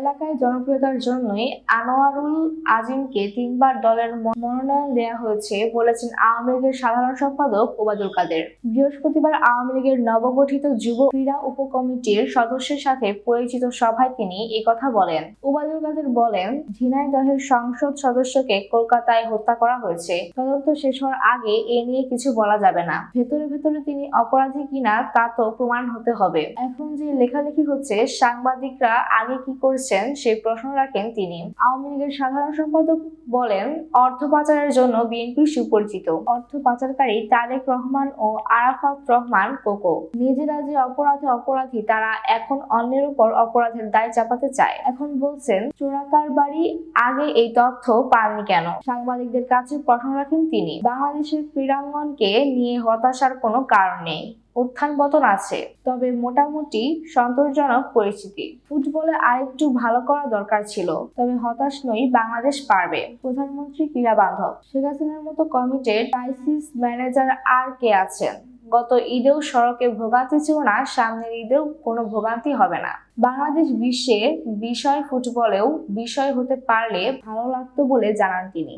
এলাকায় জনপ্রিয়তার জন্যই আনোয়ারুল আজিমকে 3বার দলের মনোনয়ন দেওয়া হয়েছে বলেছেন আওয়ামী লীগের সাধারণ সম্পাদক ওবায়দুল কাদের। বৃহস্পতিবার আওয়ামী লীগের নবগঠিত যুব ক্রীড়া উপকমিটির সদস্যদের সাথে পরিচিত সভায় তিনি একথা বলেন। ওবায়দুল কাদের বলেন, ঝিনাইদহের সংসদ সদস্যকে কলকাতায় হত্যা করা হয়েছে। তদন্ত শেষ হওয়ার আগে এ নিয়ে কিছু বলা যাবে না। ভেতরে ভেতরে তিনি অপরাধী কিনা তা তো প্রমাণ হতে হবে। এখন যে লেখালেখি হচ্ছে, সাংবাদিকরা আগে কি করছেন সেই প্রশ্ন রাখেন তিনি। আওয়ামী লীগের সাধারণ সম্পাদক বলেন, অর্থ পাচারের জন্য বিএনপি সুপরিচিত। অর্থ পাচারকারী তারেক রহমান ও আরাফাত রহমান কোকো নিজেরা যে অপরাধী তারা এখন অন্যের উপর অপরাধের দায় চাপাতে চায়। এখন বলছেন চোরাকারবারি, আগে এই তথ্য পাননি কেন? সাংবাদিকদের কাছে প্রশ্ন রাখেন তিনি। বাংলাদেশের ক্রীড়াঙ্গনকে নিয়ে হতাশার কোনো কারণ নেই। উত্থান পতন আছে, তবে মোটামুটি সন্তোষজনক পরিস্থিতি। ফুটবলে আরেকটু ভালো করা দরকার ছিল, তবে হতাশ নই, বাংলাদেশ পারবে। প্রধানমন্ত্রী ক্রীড়া বান্ধব। শেখ হাসিনার মতো কমিটেড ক্রাইসিস ম্যানেজার আর কে আছেন? গত ঈদেও সড়কে ভোগান্তি ছিল না, সামনের ঈদেও কোনো ভোগান্তি হবে না। বাংলাদেশ বিশ্বের বিষয় ফুটবলেও বিষয় হতে পারলে ভালো লাগতো বলে জানান তিনি।